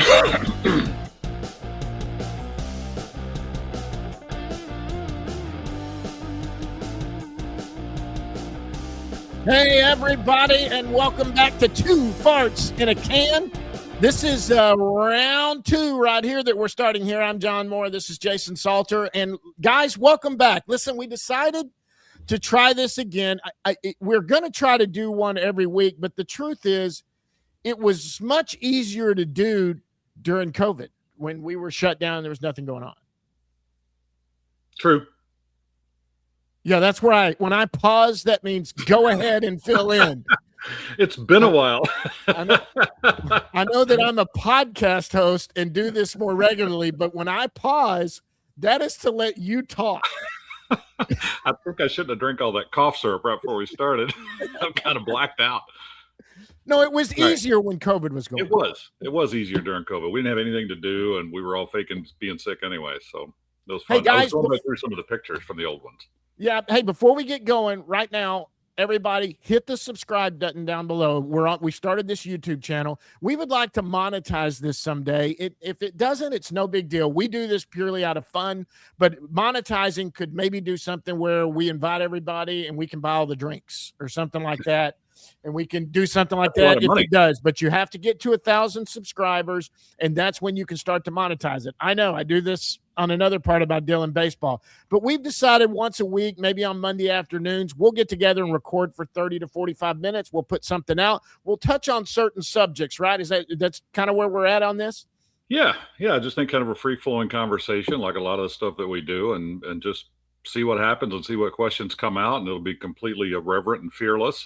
Hey, everybody, and welcome back to Two Farts in a Can. This is round two right here that we're starting here. I'm John Moore. This is Jason Salter. And guys, welcome back. Listen, we decided to try this again. We're going to try to do one every week, but the truth is it was much easier to do during COVID when we were shut down and there was nothing going on. True. Yeah, that's where when I pause, that means go ahead and fill in. It's been a while. I know that I'm a podcast host and do this more regularly, but when I pause, that is to let you talk. I think I shouldn't have drank all that cough syrup right before we started. I'm kind of blacked out. No, it was easier when COVID was going. It was easier during COVID. We didn't have anything to do, and we were all faking being sick anyway. So it was fun. Hey guys, I was going back through some of the pictures from the old ones. Yeah. Hey, before we get going right now, everybody hit the subscribe button down below. We started this YouTube channel. We would like to monetize this someday. If it doesn't, it's no big deal. We do this purely out of fun, but monetizing could maybe do something where we invite everybody and we can buy all the drinks or something like that. And we can do something like that if it does, but you have to get to 1,000 subscribers, and that's when you can start to monetize it. I know I do this on another part about Dylan baseball, but we've decided once a week, maybe on Monday afternoons, we'll get together and record for 30 to 45 minutes. We'll put something out. We'll touch on certain subjects, right? That's kind of where we're at on this? Yeah. I just think kind of a free-flowing conversation, like a lot of the stuff that we do, and just see what happens and see what questions come out, and it'll be completely irreverent and fearless,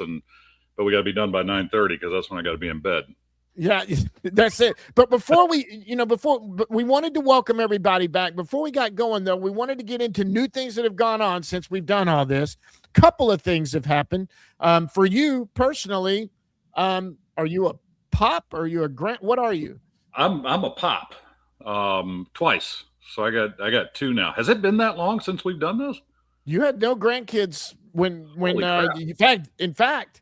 but we got to be done by 9:30 because that's when I got to be in bed. Yeah, that's it. But before we wanted to welcome everybody back. Before we got going, though, we wanted to get into new things that have gone on since we've done all this. Couple of things have happened. For you personally, are you a pop? Or are you a grand? What are you? I'm a pop, twice. So I got two now. Has it been that long since we've done this? You had no grandkids when in fact,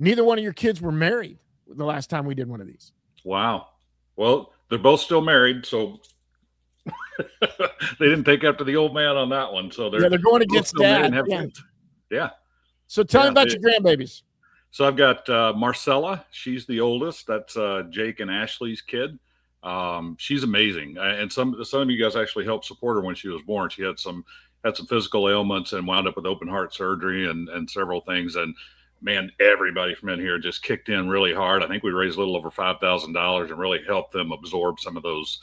neither one of your kids were married the last time we did one of these. Wow. Well, they're both still married, so they didn't take after the old man on that one. So they're going against dad. Yeah. So tell me about your grandbabies. So I've got Marcella. She's the oldest. That's Jake and Ashley's kid. She's amazing. And some of you guys actually helped support her when she was born. She had some physical ailments and wound up with open heart surgery and several things. And man, everybody from in here just kicked in really hard. I think we raised a little over $5,000 and really helped them absorb some of those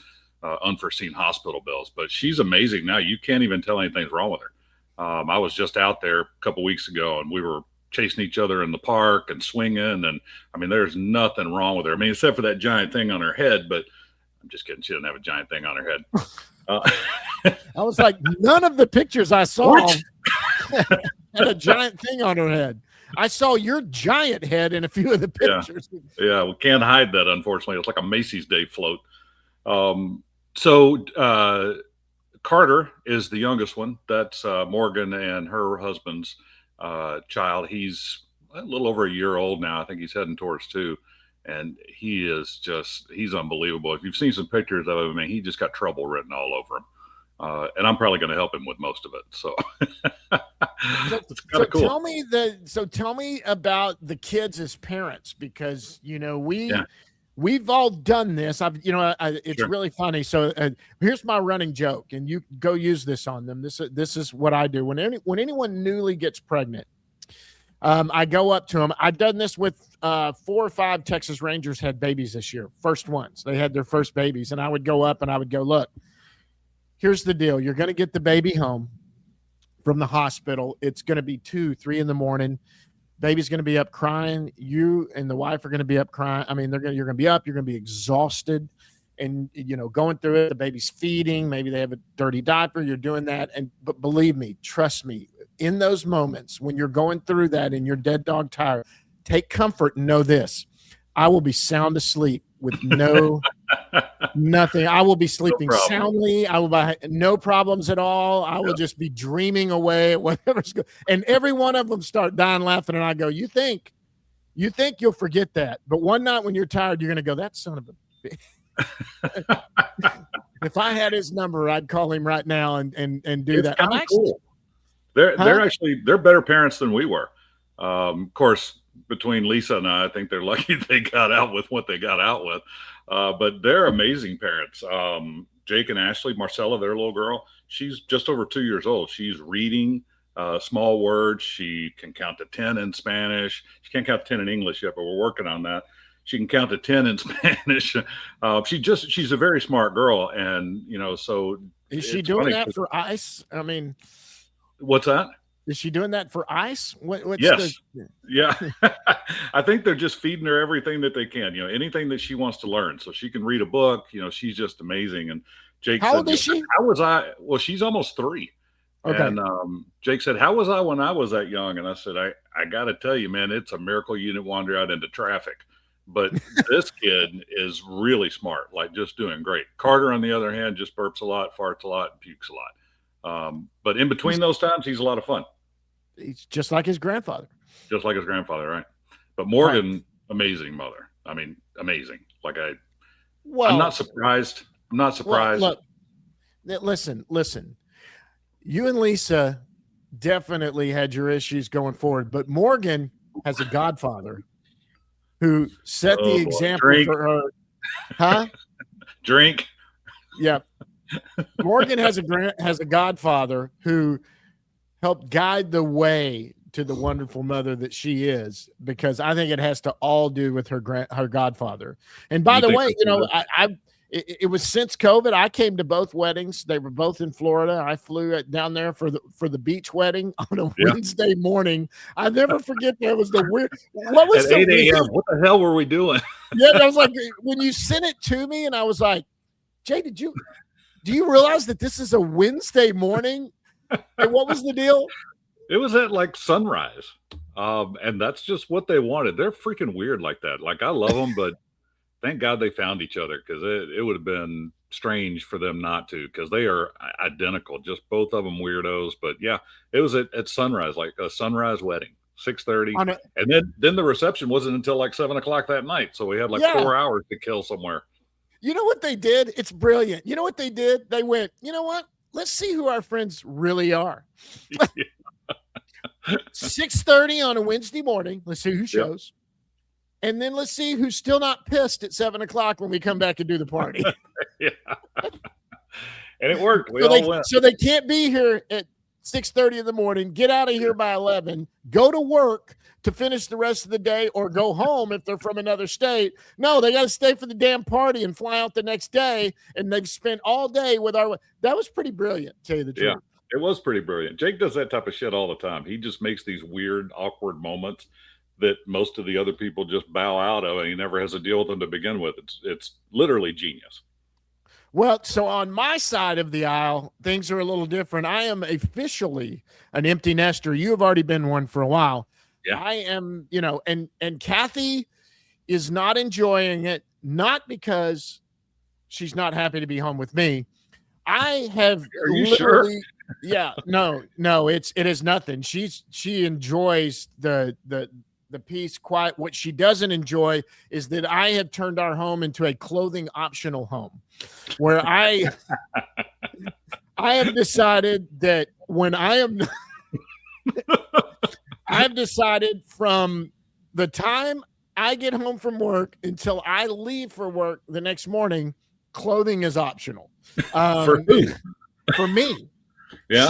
unforeseen hospital bills. But she's amazing now. You can't even tell anything's wrong with her. I was just out there a couple weeks ago, and we were chasing each other in the park and swinging. And I mean, there's nothing wrong with her. I mean, except for that giant thing on her head, but I'm just kidding. She doesn't have a giant thing on her head. I was like, none of the pictures I saw had a giant thing on her head. I saw your giant head in a few of the pictures. Yeah, we can't hide that, unfortunately. It's like a Macy's Day float. So Carter is the youngest one. That's Morgan and her husband's child. He's a little over a year old now. I think he's heading towards 2. And he's unbelievable. If you've seen some pictures of him, I mean, he just got trouble written all over him. And I'm probably going to help him with most of it. So it's kind of cool. Tell me about the kids as parents, because, we've all done this. It's really funny. So here's my running joke, and you go use this on them. This is what I do when anyone newly gets pregnant. I go up to them. I've done this with 4 or 5 Texas Rangers had babies this year. First ones. They had their first babies. And I would go up and I would go, look, here's the deal. You're going to get the baby home from the hospital. It's going to be 2, 3 in the morning. Baby's going to be up crying. You and the wife are going to be up crying. I mean, you're going to be up. You're going to be exhausted and, going through it. The baby's feeding. Maybe they have a dirty diaper. You're doing that. But believe me, trust me, in those moments when you're going through that and you're dead dog tired, take comfort and know this. I will be sound asleep with nothing. I will be sleeping soundly. I will have no problems at all. I will just be dreaming away at whatever's going. And every one of them start dying laughing. And I go, you think you'll forget that. But one night when you're tired, you're going to go, that son of a bitch. If I had his number, I'd call him right now and do that. I'm actually cool. They're better parents than we were. Of course, between Lisa and I think they're lucky they got out with what they got out with. But they're amazing parents. Jake and Ashley, Marcella, their little girl, she's just over 2 years old. She's reading small words. She can count to 10 in Spanish. She can't count to 10 in English yet, but we're working on that. She can count to 10 in Spanish. She's a very smart girl. And, so. Is she doing that for ice? I mean. What's that? Is she doing that for ice? Yes. Yeah. I think they're just feeding her everything that they can, anything that she wants to learn. So she can read a book, she's just amazing. And Jake How said, old is she? How was I? Well, she's almost 3. Okay. And Jake said, how was I when I was that young? And I said, I got to tell you, man, it's a miracle you didn't wander out into traffic. But this kid is really smart, like just doing great. Carter, on the other hand, just burps a lot, farts a lot, and pukes a lot. But in between those times, he's a lot of fun. He's just like his grandfather. Just like his grandfather, right? But Morgan, right. Amazing mother. I mean, amazing. I'm not surprised. I'm not surprised. Well, look, listen. You and Lisa definitely had your issues going forward, but Morgan has a godfather who set the example for her. Huh? Drink. Yeah. Morgan has a godfather who helped guide the way to the wonderful mother that she is, because I think it has to all do with her godfather. And by the way, it was since COVID. I came to both weddings. They were both in Florida. I flew down there for the beach wedding on a Wednesday morning. I never forget that was the weird. What was at 8 a.m.? What the hell were we doing? Yeah, I was like, when you sent it to me, and I was like, Jay, do you realize that this is a Wednesday morning? And what was the deal? It was at like sunrise. And that's just what they wanted. They're freaking weird like that. Like, I love them, but thank God they found each other, because it would have been strange for them not to, because they are identical, just both of them weirdos. But yeah, it was at sunrise, like a sunrise wedding, 6:30. And then the reception wasn't until like 7 o'clock that night. So we had 4 hours to kill somewhere. You know what they did? It's brilliant. You know what they did? They went, you know what? Let's see who our friends really are. 6:30 on a Wednesday morning. Let's see who shows. Yep. And then let's see who's still not pissed at 7 o'clock when we come back and do the party. Yeah. And it worked. We all went. So they can't be here at 6:30 in the morning, get out of here by 11, go to work to finish the rest of the day, or go home if they're from another state. No, they got to stay for the damn party and fly out the next day. And they've spent all day with that was pretty brilliant, to tell you the truth. Yeah, it was pretty brilliant. Jake does that type of shit all the time. He just makes these weird, awkward moments that most of the other people just bow out of, and he never has to deal with them to begin with. It's literally genius. Well, so on my side of the aisle, things are a little different. I am officially an empty nester. You have already been one for a while. Yeah. I am, and Kathy is not enjoying it, not because she's not happy to be home with me. I have Are you literally, sure? Yeah, no, it is nothing. She enjoys the peace, quiet. What she doesn't enjoy is that I have turned our home into a clothing optional home, where I have decided that when I've decided from the time I get home from work until I leave for work the next morning, clothing is optional. For me. Yeah.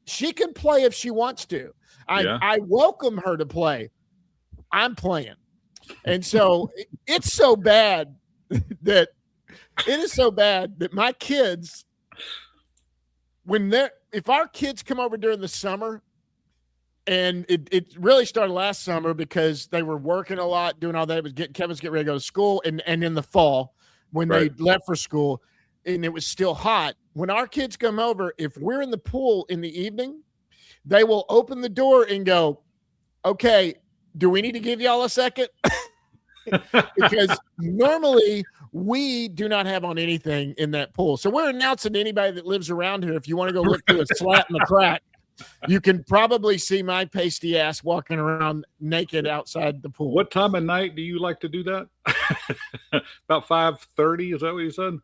She can play if she wants to. I welcome her to play. I'm playing. And so it's so bad that my kids, if our kids come over during the summer, and it really started last summer because they were working a lot, doing all that. It was Kevin's getting ready to go to school, and in the fall when they left for school, and it was still hot. When our kids come over, if we're in the pool in the evening, they will open the door and go, "Okay, do we need to give y'all a second?" Because normally we do not have on anything in that pool. So we're announcing to anybody that lives around here, if you want to go look through a slat in the crack, You can probably see my pasty ass walking around naked outside the pool. What time of night do you like to do that? About 5:30, is that what you said?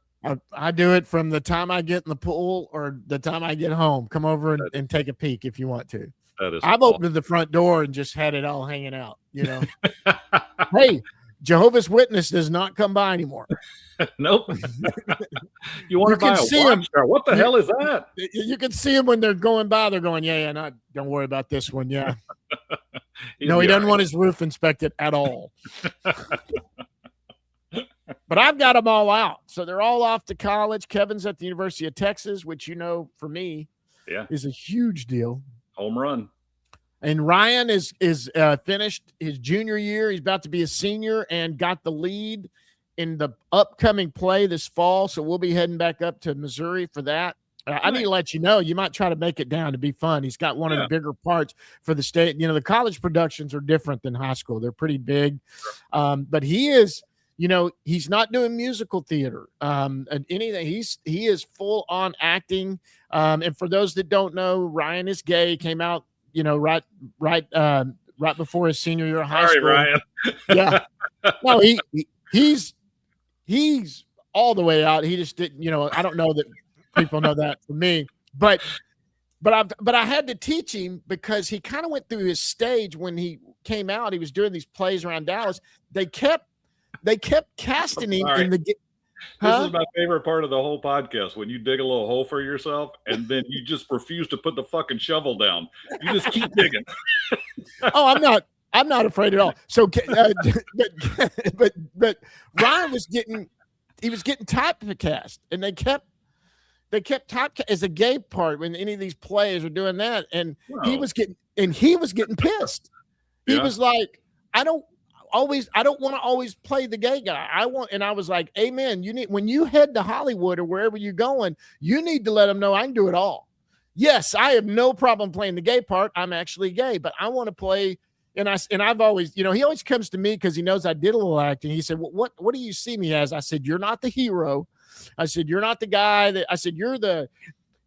I do it from the time I get in the pool or the time I get home. Come over and take a peek if you want to. I've opened the front door and just had it all hanging out, Hey, Jehovah's Witness does not come by anymore. Nope. You want to buy a watch? What the hell is that? You can see them when they're going by. They're going, yeah, don't worry about this one. Yeah. No, he doesn't want his roof inspected at all. But I've got them all out. So they're all off to college. Kevin's at the University of Texas, which, for me is a huge deal. Home run. And Ryan is finished his junior year. He's about to be a senior and got the lead in the upcoming play this fall. So we'll be heading back up to Missouri for that. I need to let you know, you might try to make it down to be fun. He's got one of the bigger parts for the state. The college productions are different than high school. They're pretty big. But he is, he's not doing musical theater and anything. He is full on acting. And for those that don't know, Ryan is gay. He came out, right before his senior year of high school. Ryan. Yeah. No, he's all the way out. He just didn't, I don't know that people know that from me, but I had to teach him because he kind of went through his stage when he came out. He was doing these plays around Dallas. They kept casting him in the. This is my favorite part of the whole podcast, when you dig a little hole for yourself and then you just refuse to put the fucking shovel down. You just keep digging. Oh, I'm not afraid at all. So, but Ryan was getting typecast, and they kept typecast as a gay part when any of these players are doing that, and he was getting pissed. He was like, I don't want to always play the gay guy. And I was like, amen. When you head to Hollywood or wherever you're going, you need to let them know I can do it all. Yes, I have no problem playing the gay part. I'm actually gay, but I want to play. And I've always, he always comes to me because he knows I did a little acting. He said, well, what do you see me as? I said, you're not the hero. I said, you're not the guy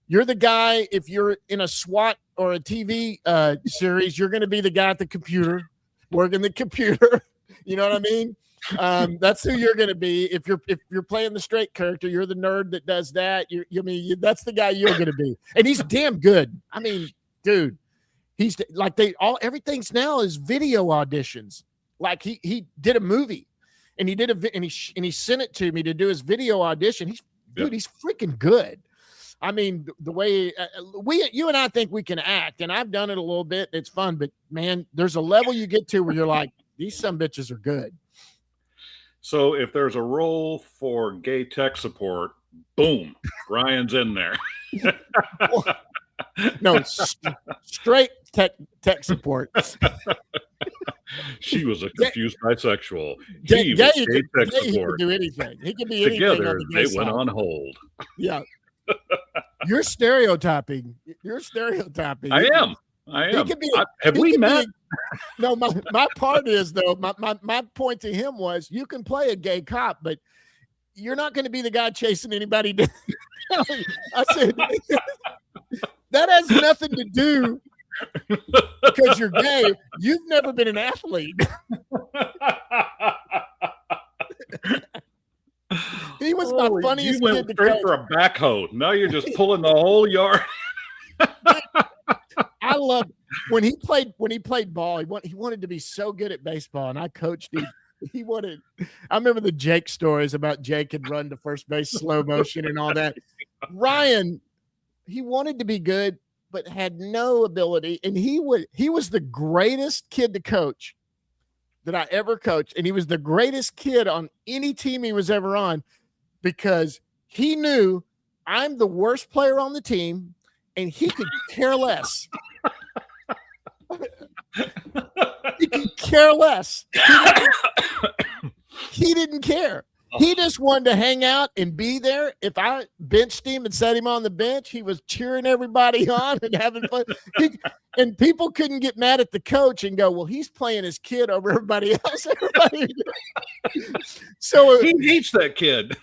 you're the guy. If you're in a SWAT or a TV series, you're going to be the guy at the computer, working the computer. You know what I mean? That's who you're going to be. If you're playing the straight character, you're the nerd that does that. That's the guy you're going to be. And he's damn good. I mean, dude, he's like everything's now is video auditions. Like he did a movie, and he sent it to me to do his video audition. He's freaking good. I mean, the way you and I think we can act, and I've done it a little bit. It's fun, but man, there's a level you get to where you're like, these some bitches are good. So if there's a role for gay tech support, boom, Ryan's in there. No, straight tech support. She was a confused bisexual. Gay tech support. He could do anything. He could be Together, anything. Together, they went on hold. Yeah. You're stereotyping. I am. Have we met? No, my part is, though, my point to him was, you can play a gay cop, but you're not going to be the guy chasing anybody down. I said, that has nothing to do because you're gay. You've never been an athlete. He was my funniest kid. You went straight for a backhoe. Now you're just pulling the whole yard. I love when he played ball. He wanted to be so good at baseball, and I coached him. I remember the Jake stories about Jake had run to first base slow motion and all that. Ryan, he wanted to be good, but had no ability. And he was the greatest kid to coach that I ever coached. And he was the greatest kid on any team he was ever on, because he knew I'm the worst player on the team and he could care less. He could care less. He didn't care. He just wanted to hang out and be there. If I benched him and set him on the bench, he was cheering everybody on and having fun. And people couldn't get mad at the coach and go, well, he's playing his kid over everybody else. So he hates that kid.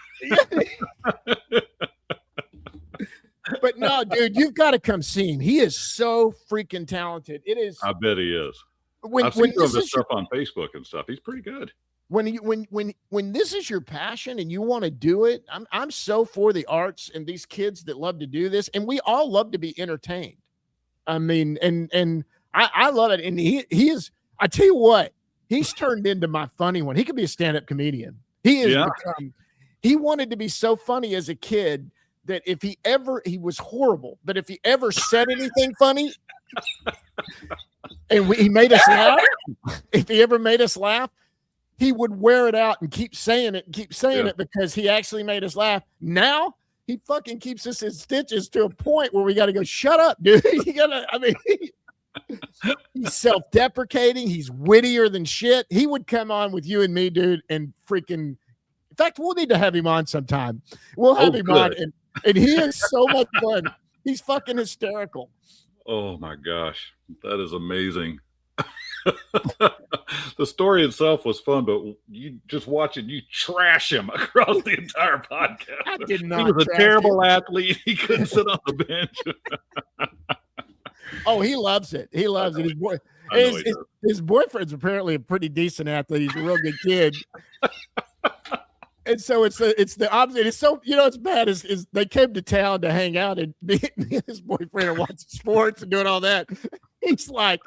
But no, dude, you've got to come see him. He is so freaking talented. It is. I bet he is. When I've seen some of his this stuff on Facebook and stuff. He's pretty good. When this is your passion and you want to do it, I'm so for the arts and these kids that love to do this, and we all love to be entertained. I mean, and I love it. And he is. I tell you what, he's turned into my funny one. He could be a stand-up comedian. He is. He wanted to be so funny as a kid that if he was horrible, but if he ever said anything funny, and he made us laugh, if he ever made us laugh, he would wear it out and keep saying it because he actually made us laugh. Now he fucking keeps us in stitches to a point where we got to go, shut up, dude. He's self-deprecating. He's wittier than shit. He would come on with you and me, dude, and freaking, in fact, we'll need to have him on sometime. We'll have him on, and he is so much fun. He's fucking hysterical. Oh my gosh, that is amazing. The story itself was fun, but you just watching you trash him across the entire podcast. I did not. He was a terrible athlete. He couldn't sit on the bench. Oh, he loves it. He loves it. His boyfriend's apparently a pretty decent athlete. He's a real good kid. And so it's the opposite. It's so, it's bad is they came to town to hang out, and me and his boyfriend are watching sports and doing all that. He's like,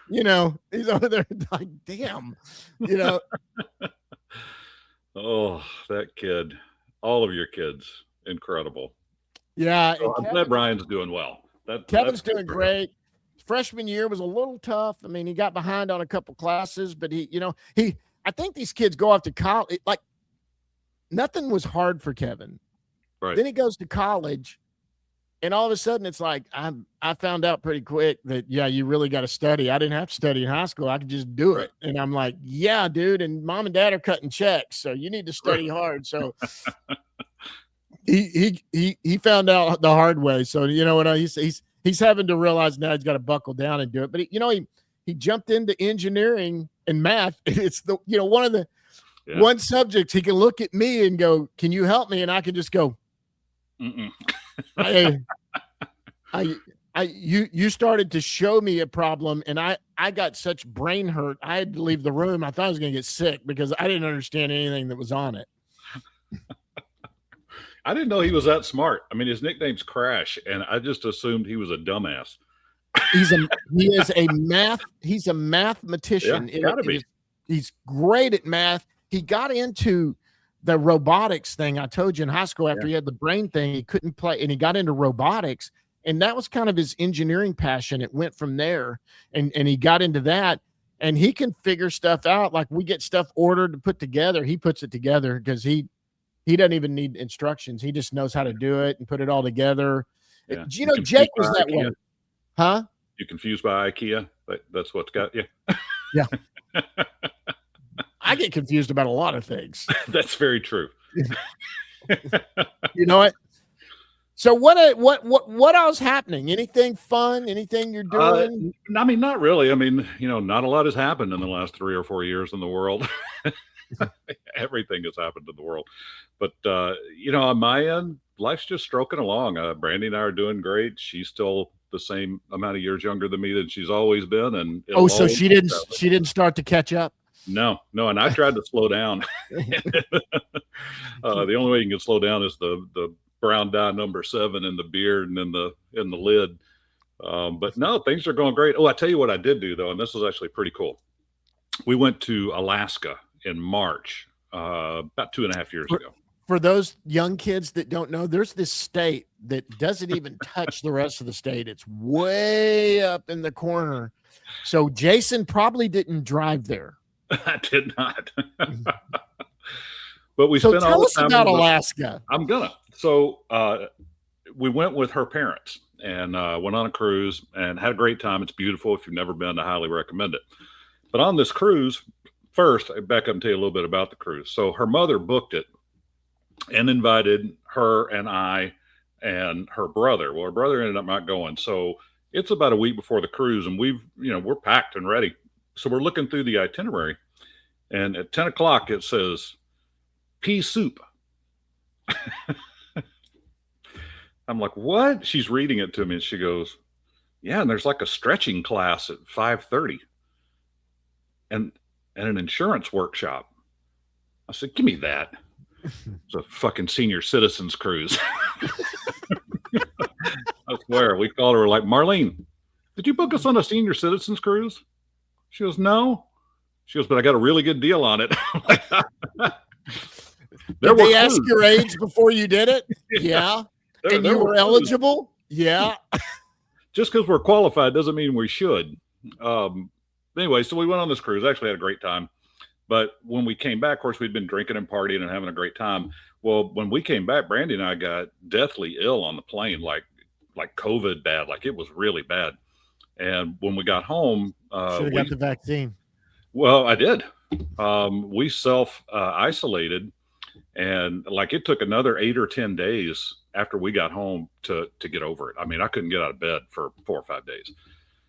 he's over there like, damn, Oh, that kid. All of your kids. Incredible. Yeah. So I'm glad Brian's doing well. Kevin's doing great. Freshman year was a little tough. I mean, he got behind on a couple classes, but I think these kids go off to college. Like, nothing was hard for Kevin. Right. Then he goes to college, and all of a sudden it's like, I found out pretty quick that, you really got to study. I didn't have to study in high school. I could just do it. And I'm like, yeah, dude. And mom and dad are cutting checks, so you need to study hard. So he found out the hard way. So, he's having to realize now he's got to buckle down and do it. But he jumped into engineering and math. It's the, one of the one subject he can look at me and go, can you help me? And I can just go, you started to show me a problem, and I got such brain hurt. I had to leave the room. I thought I was going to get sick because I didn't understand anything that was on it. I didn't know he was that smart. I mean, his nickname's Crash, and I just assumed he was a dumbass. He's a mathematician. Yeah, gotta be. He's great at math. He got into the robotics thing. I told you in high school, after he had the brain thing, he couldn't play, and he got into robotics, and that was kind of his engineering passion. It went from there, and he got into that, and he can figure stuff out. Like, we get stuff ordered to put together, he puts it together because he doesn't even need instructions. He just knows how to do it and put it all together. Yeah. Jake was that way. Huh? You confused by IKEA? That's what's got you? Yeah. I get confused about a lot of things. That's very true. You know what? So what else happening? Anything fun? Anything you're doing? I mean, not really. I mean, not a lot has happened in the last 3 or 4 years in the world. Everything has happened in the world. But, on my end, life's just stroking along. Brandy and I are doing great. She's still the same amount of years younger than me than she's always been. And so she didn't start to catch up? No. And I tried to slow down. The only way you can slow down is the brown dye number 7 in the beard and in the lid. But no, things are going great. Oh, I tell you what I did do though, and this was actually pretty cool. We went to Alaska in March, about 2.5 years ago. For those young kids that don't know, there's this state that doesn't even touch the rest of the state. It's way up in the corner. So Jayson probably didn't drive there. I did not. But we so spent tell all the us time about Alaska. I'm gonna. So we went with her parents and went on a cruise and had a great time. It's beautiful. If you've never been, I highly recommend it. But on this cruise, first, I back up and tell you a little bit about the cruise. So her mother booked it and invited her and I and her brother. Well, her brother ended up not going. So it's about a week before the cruise, and we're packed and ready. So we're looking through the itinerary, and at 10 o'clock it says pea soup. I'm like, what? She's reading it to me and she goes, yeah, and there's like a stretching class at 5:30 and an insurance workshop. I said, give me that. It's a fucking senior citizens cruise. I swear, we called her like, Marlene, did you book us on a senior citizens cruise? She goes, no. She goes, but I got a really good deal on it. Did they ask your age before you did it? Yeah. And you were eligible? Yeah. Just because we're qualified doesn't mean we should. Anyway, so we went on this cruise. Actually had a great time. But when we came back, of course, we'd been drinking and partying and having a great time. Well, when we came back, Brandy and I got deathly ill on the plane, like COVID bad, like it was really bad. And when we got home, should have got the vaccine. Well, I did. We self isolated, and like it took another 8 or 10 days after we got home to get over it. I mean, I couldn't get out of bed for 4 or 5 days.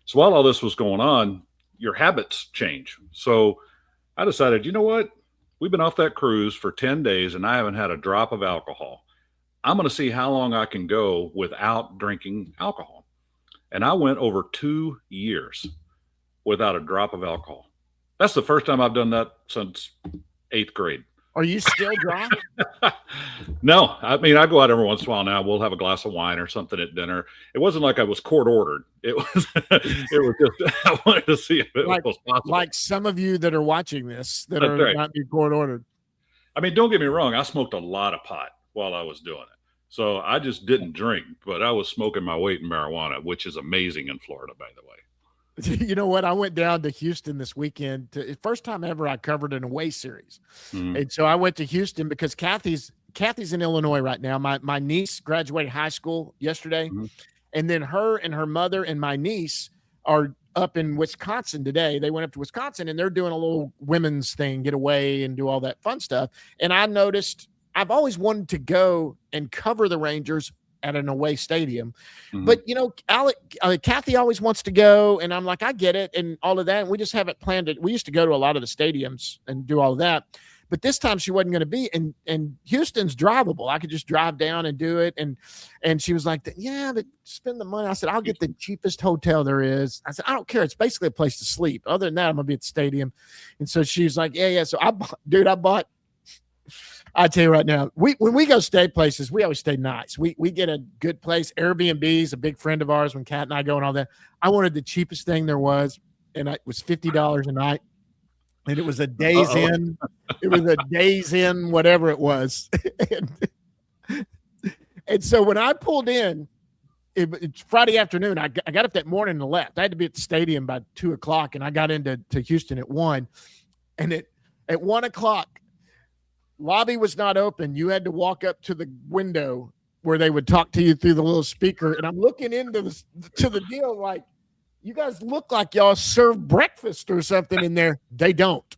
So while all this was going on, your habits change. So I decided, you know what? We've been off that cruise for 10 days and I haven't had a drop of alcohol. I'm going to see how long I can go without drinking alcohol. And I went over 2 years without a drop of alcohol. That's the first time I've done that since 8th grade. Are you still dry? No, I mean, I go out every once in a while now. We'll have a glass of wine or something at dinner. It wasn't like I was court ordered. It was, just, I wanted to see if it was possible. Like some of you that are watching this that are not being court ordered. I mean, don't get me wrong. I smoked a lot of pot while I was doing it. So I just didn't drink, but I was smoking my weight in marijuana, which is amazing in Florida, by the way. You know what? I went down to Houston this weekend. First time ever I covered an away series. Mm-hmm. And so I went to Houston because Kathy's in Illinois right now. My niece graduated high school yesterday. Mm-hmm. And then her and her mother and my niece are up in Wisconsin today. They went up to Wisconsin and they're doing a little women's thing, get away and do all that fun stuff. And I noticed I've always wanted to go and cover the Rangers at an away stadium. Mm-hmm. But, you know, Kathy always wants to go, and I'm like, I get it, and all of that, and we just haven't planned it. We used to go to a lot of the stadiums and do all of that, but this time she wasn't going to be, and Houston's drivable. I could just drive down and do it, and she was like, yeah, but spend the money. I said, I'll get the cheapest hotel there is. I said, I don't care. It's basically a place to sleep. Other than that, I'm going to be at the stadium. And so she's like, yeah. So I bought I tell you right now, when we go stay places, we always stay nice. We get a good place. Airbnb is a big friend of ours when Kat and I go and all that. I wanted the cheapest thing there was, and it was $50 a night. And it was a Days Inn. It was a Days Inn, whatever it was. and so when I pulled in, it's Friday afternoon. I got up that morning and left. I had to be at the stadium by 2:00, and I got into Houston at 1:00. And at 1:00, lobby was not open. You had to walk up to the window where they would talk to you through the little speaker. And I'm looking into the deal like, you guys look like y'all serve breakfast or something in there. They don't.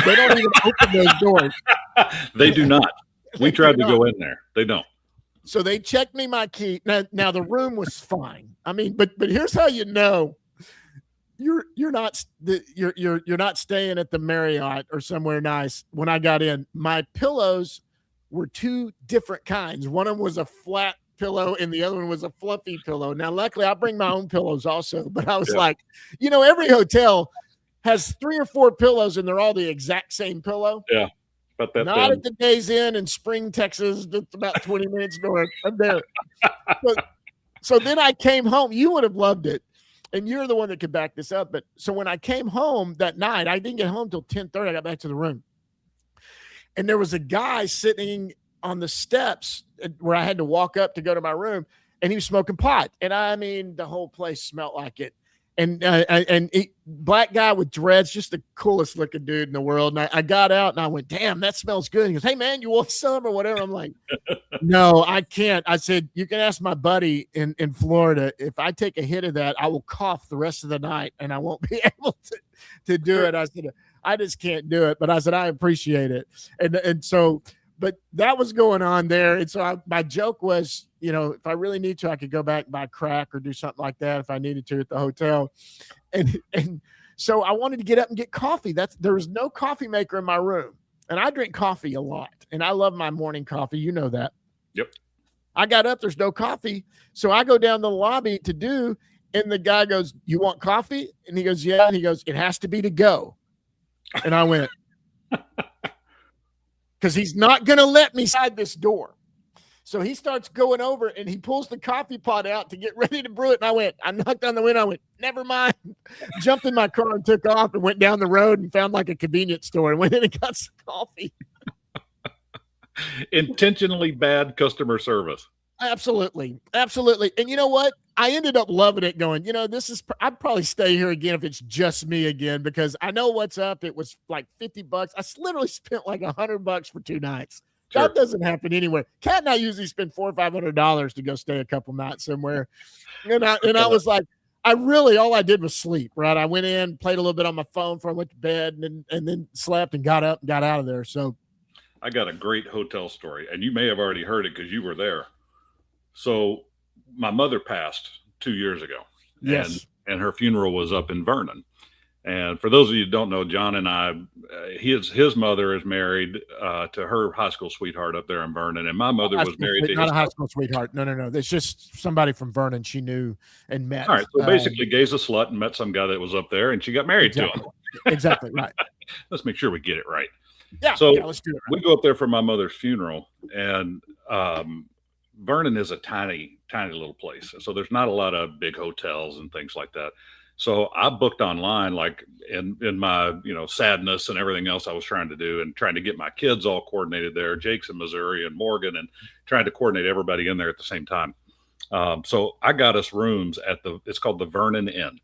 They don't even open those doors. They do not. We tried to go in there. They don't. So they checked me my key. Now the room was fine. I mean, but here's how you know you're not staying at the Marriott or somewhere nice. When I got in, my pillows were 2 different kinds. One of them was a flat pillow and the other one was a fluffy pillow. Now, luckily I bring my own pillows also, but I was like, you know, every hotel has 3 or 4 pillows and they're all the exact same pillow. Yeah. But not at the Days Inn in Spring, Texas. That's about 20 minutes north of there. So then I came home. You would have loved it. And you're the one that could back this up. But so when I came home that night, I didn't get home till 10:30. I got back to the room. And there was a guy sitting on the steps where I had to walk up to go to my room, and he was smoking pot. And I mean, the whole place smelled like it. And black guy with dreads, just the coolest looking dude in the world. And I got out and I went, damn, that smells good. He goes, hey man, you want some or whatever? I'm like, no, I can't. I said, you can ask my buddy in Florida. If I take a hit of that, I will cough the rest of the night and I won't be able to do it. I said, I just can't do it. But I said, I appreciate it. And so, but that was going on there. And so my joke was, you know, if I really need to, I could go back and buy crack or do something like that if I needed to at the hotel. And so I wanted to get up and get coffee. There was no coffee maker in my room. And I drink coffee a lot. And I love my morning coffee. You know that. Yep. I got up, there's no coffee. So I go down the lobby to do, and the guy goes, "You want coffee?" And he goes, "Yeah." And he goes, "It has to be to go." And I went, because he's not going to let me inside this door. So he starts going over and he pulls the coffee pot out to get ready to brew it. And I knocked on the window. I went, "Never mind." Jumped in my car and took off and went down the road and found like a convenience store and went in and got some coffee. Intentionally bad customer service. Absolutely. Absolutely. And you know what? I ended up loving it, going, I'd probably stay here again if it's just me again, because I know what's up. It was like $50. I literally spent like $100 for 2 nights. Sure. That doesn't happen anywhere. Kat and I usually spend $400 or $500 to go stay a couple nights somewhere. And I was like, all I did was sleep, right? I went in, played a little bit on my phone before I went to bed, and then slept and got up and got out of there. So I got a great hotel story, and you may have already heard it because you were there. So my mother passed 2 years ago. Yes. And her funeral was up in Vernon. And for those of you who don't know, John and I, his mother is married to her high school sweetheart up there in Vernon. And my mother was married to not a high school sweetheart. No. It's just somebody from Vernon she knew and met. All right. So basically gay's a slut and met some guy that was up there, and she got married to him. Exactly. Right. Let's make sure we get it right. Yeah. So let's do it right. We go up there for my mother's funeral, and Vernon is a tiny, tiny little place. So there's not a lot of big hotels and things like that. So I booked online, like in my, sadness and everything else I was trying to do, and trying to get my kids all coordinated there. Jake's in Missouri and Morgan, and trying to coordinate everybody in there at the same time. So I got us rooms it's called the Vernon Inn.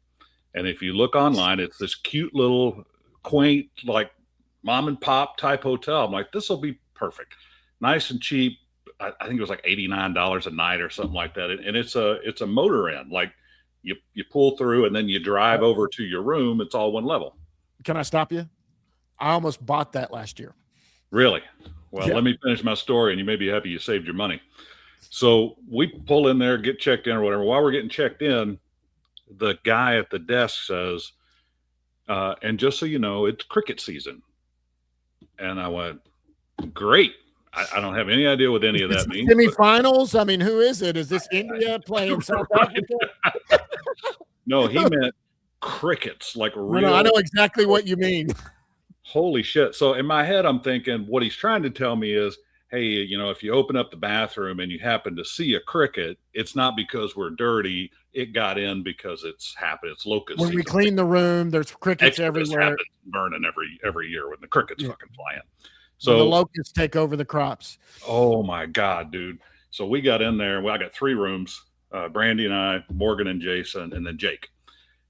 And if you look online, it's this cute little quaint, like mom and pop type hotel. I'm like, this will be perfect. Nice and cheap. I think it was like $89 a night or something like that. And it's a motor inn. Like you pull through and then you drive over to your room. It's all one level. Can I stop you? I almost bought that last year. Really? Well, Let me finish my story, and you may be happy you saved your money. So we pull in there, get checked in or whatever. While we're getting checked in, the guy at the desk says, and just so you know, it's cricket season. And I went, great. I don't have any idea what any of that means. Semifinals? I mean, who is it? Is this India playing South Africa? No, he meant crickets, like real. No, I know exactly what you mean. Holy shit. So in my head, I'm thinking what he's trying to tell me is, hey, if you open up the bathroom and you happen to see a cricket, it's not because we're dirty. It got in because it's happened. It's locust when season. We clean the room, there's crickets everywhere. Burning every year when the crickets fucking fly in. So the locusts take over the crops. Oh my God, dude. So we got in there. Well, I got 3 rooms, Brandy and I, Morgan and Jason, and then Jake.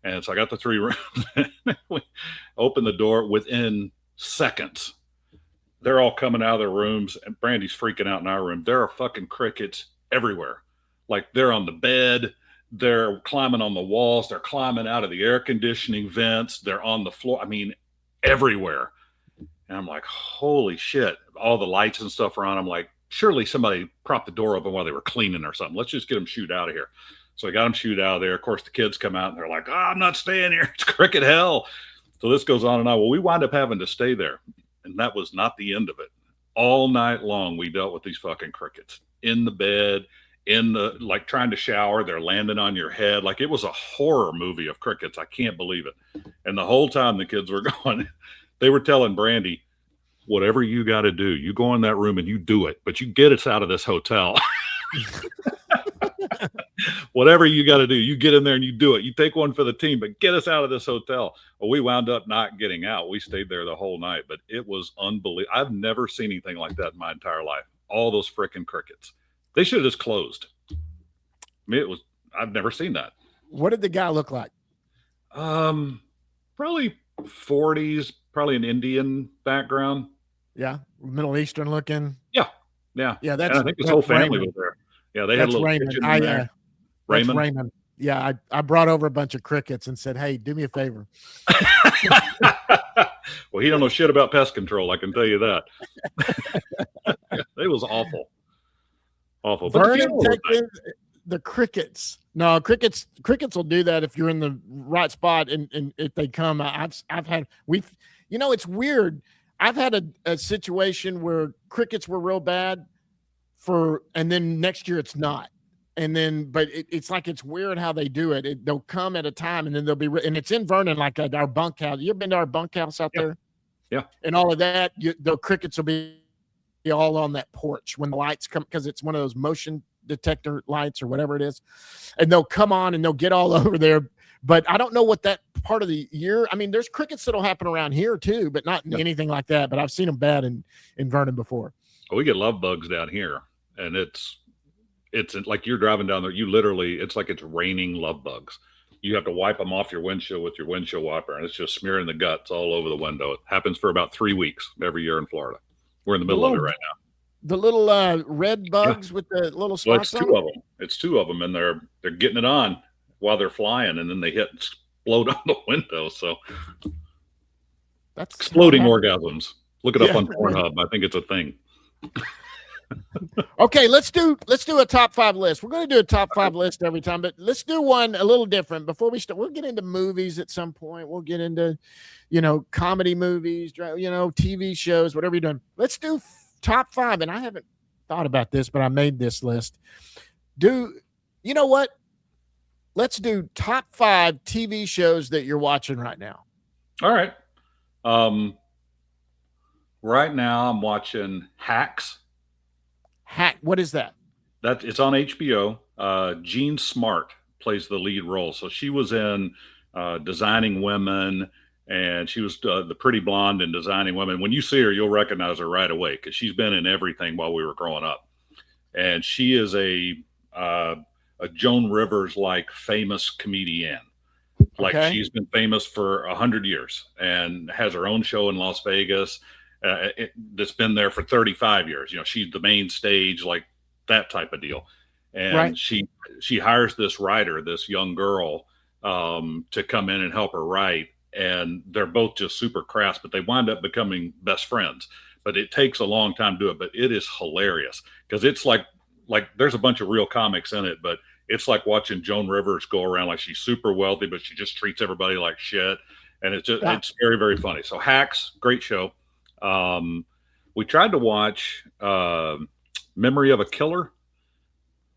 And so I got the 3 rooms. We opened the door within seconds. They're all coming out of their rooms, and Brandy's freaking out in our room. There are fucking crickets everywhere. Like they're on the bed. They're climbing on the walls. They're climbing out of the air conditioning vents. They're on the floor. I mean, everywhere. And I'm like, holy shit. All the lights and stuff are on. I'm like, surely somebody propped the door open while they were cleaning or something. Let's just get them shooed out of here. So I got them shooed out of there. Of course, the kids come out and they're like, I'm not staying here. It's cricket hell. So this goes on and on. Well, we wind up having to stay there. And that was not the end of it. All night long, we dealt with these fucking crickets in the bed, like trying to shower. They're landing on your head. Like it was a horror movie of crickets. I can't believe it. And the whole time the kids were going, they were telling Brandy, whatever you got to do, you go in that room and you do it, but you get us out of this hotel. Whatever you got to do, you get in there and you do it. You take one for the team, but get us out of this hotel. Well, we wound up not getting out. We stayed there the whole night, but it was unbelievable. I've never seen anything like that in my entire life. All those freaking crickets. They should have just closed. I mean, I've never seen that. What did the guy look like? Probably 40s, probably an Indian background. Yeah. Middle Eastern looking. Yeah. That's, and I think his whole family was there. Yeah, they had a little Raymond. kitchen in there. Raymond. Raymond. Yeah, I brought over a bunch of crickets and said, hey, do me a favor. Well, he don't know shit about pest control, I can tell you that. It was awful. Awful. But Vernon, the crickets. No, crickets will do that if you're in the right spot and if they come. It's weird. I've had a situation where crickets were real bad and then next year it's not. And then, but it's like, it's weird how they do it. They'll come at a time, and then they'll be, and it's in Vernon, like our bunkhouse. You ever been to our bunkhouse out there? Yeah. And all of that, the crickets will be all on that porch when the lights come, because it's one of those motion detector lights or whatever it is. And they'll come on and they'll get all over there. But I don't know what that part of the year. I mean, there's crickets that'll happen around here too, but not anything like that. But I've seen them bad in Vernon before. Well, we get love bugs down here, and it's like you're driving down there. You literally, it's like it's raining love bugs. You have to wipe them off your windshield with your windshield wiper, and it's just smearing the guts all over the window. It happens for about 3 weeks every year in Florida. We're in the middle of it right now. The little red bugs with the little spots. Well, it's two of them. It's two of them, and they're getting it on while they're flying, and then they hit and explode on the window. So that's exploding orgasms. Look it up on Pornhub. I think it's a thing. Okay, let's do a top 5 list. We're going to do a top 5 list every time, but let's do one a little different before we start. We'll get into movies at some point. We'll get into, comedy movies, TV shows, whatever you're doing. Let's do top 5. And I haven't thought about this, but I made this list. You know what? Let's do top 5 TV shows that you're watching right now. All right. Right now I'm watching Hacks. What is that? It's on HBO. Jean Smart plays the lead role. So she was in Designing Women, and she was the pretty blonde in Designing Women. When you see her, you'll recognize her right away because she's been in everything while we were growing up. And she is a Joan Rivers-like famous comedian. Like she's been famous for 100 years and has her own show in Las Vegas. That's been there for 35 years. She's the main stage, like that type of deal. And she hires this writer, this young girl, to come in and help her write. And they're both just super crass, but they wind up becoming best friends. But it takes a long time to do it. But it is hilarious because it's like there's a bunch of real comics in it, but it's like watching Joan Rivers go around like she's super wealthy, but she just treats everybody like shit. And it's very, very funny. So Hacks, great show. We tried to watch Memory of a Killer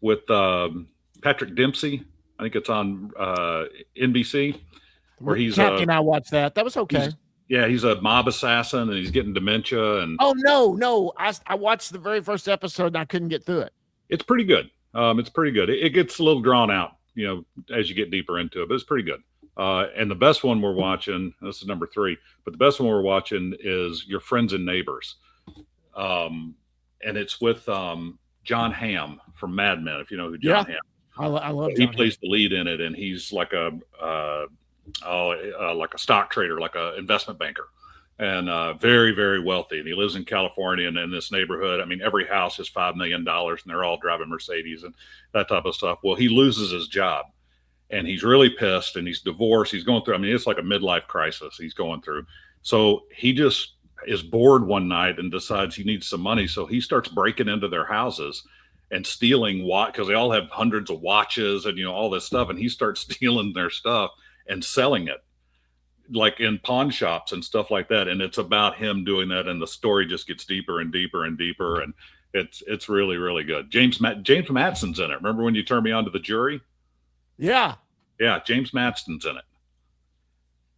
with Patrick Dempsey. I think it's on NBC. Where he's Captain, I watched that. That was okay. He's a mob assassin and he's getting dementia. And no, I watched the very first episode and I couldn't get through it. It's pretty good. It's pretty good. It gets a little drawn out, as you get deeper into it, but it's pretty good. And the best one we're watching, this is number 3, but the best one we're watching is Your Friends and Neighbors. And it's with John Hamm from Mad Men, if you know who John Hamm. I love He plays the lead in it, and he's like a stock trader, like a investment banker, and very, very wealthy. And he lives in California and in this neighborhood. I mean, every house is $5 million, and they're all driving Mercedes and that type of stuff. Well, he loses his job. And he's really pissed, and he's divorced. He's going through, it's like a midlife crisis he's going through. So he just is bored one night and decides he needs some money. So he starts breaking into their houses and stealing because they all have hundreds of watches and, all this stuff. And he starts stealing their stuff and selling it like in pawn shops and stuff like that. And it's about him doing that. And the story just gets deeper and deeper and deeper. And it's really, really good. James Madsen's in it. Remember when you turned me on to The Jury? Yeah. Yeah, James Madston's in it.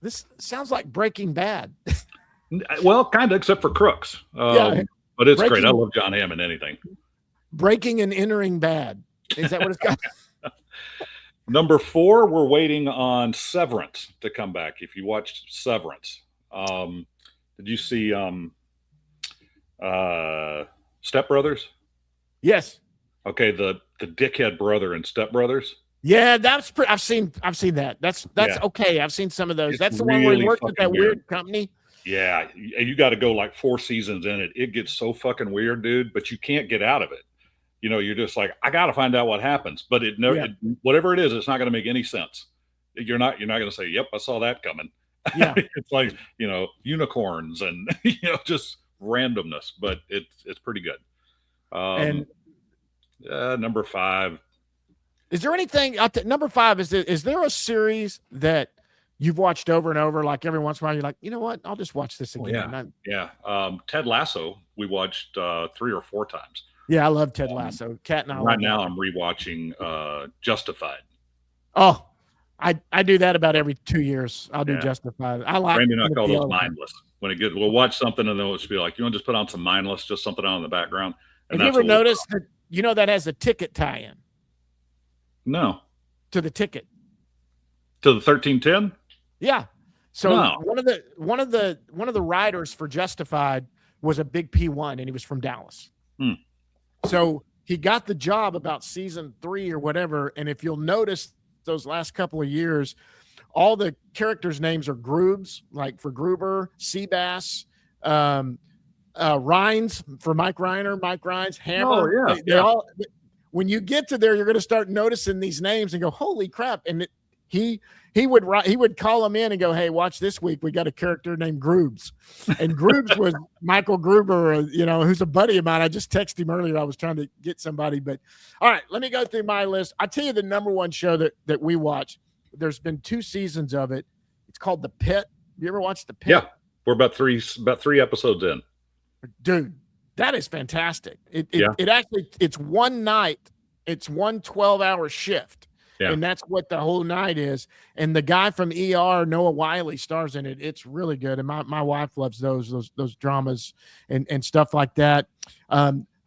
This sounds like Breaking Bad. Well, kind of, except for crooks. But it's great. I love John Hamm in anything. Breaking and Entering Bad. Is that what it's got? Number 4, we're waiting on Severance to come back. If you watched Severance, did you see Step Brothers? Yes. Okay, the dickhead brother in Step Brothers. Yeah, I've seen that. That's okay. I've seen some of those. That's the one where he worked at that weird company. Yeah, you got to go like 4 seasons in it. It gets so fucking weird, dude. But you can't get out of it. You're just like, I got to find out what happens. But whatever it is, it's not going to make any sense. You're not going to say, "Yep, I saw that coming." Yeah, it's like unicorns and just randomness. But it's pretty good. And number 5. Is there anything number 5? Is there a series that you've watched over and over? Like every once in a while, you're like, you know what? I'll just watch this again. Ted Lasso. We watched 3 or 4 times. Yeah, I love Ted Lasso. Cat and I right now I'm rewatching Justified. Oh, I do that about every 2 years. I'll do Justified. I like Randy and I call those mindless. When it gets, we'll watch something and then we'll just be like, you want to just put on some mindless, just something on in the background. And have you ever noticed that, that has a ticket tie-in? No. To the ticket. To the 1310? Yeah. So one of the writers for Justified was a big P1, and he was from Dallas. So he got the job about season 3 or whatever. And if you'll notice those last couple of years, all the characters' names are Grubes, like for Gruber, Seabass, Rhines for Mike Rhines, Hammer. They all. When you get to there, you're going to start noticing these names and go, "Holy crap!" And he would call them in and go, "Hey, watch this week. We got a character named Grubes," and Grubes was Michael Gruber, who's a buddy of mine. I just texted him earlier. I was trying to get somebody, but all right, let me go through my list. I tell you the number one show that we watch. There's been 2 seasons of it. It's called The Pit. You ever watched The Pit? Yeah, we're about three episodes in. Dude, that is fantastic. It actually, it's one night. It's one 12-hour shift. Yeah. And that's what the whole night is. And the guy from ER, Noah Wiley, stars in it. It's really good. And my wife loves those dramas and stuff like that.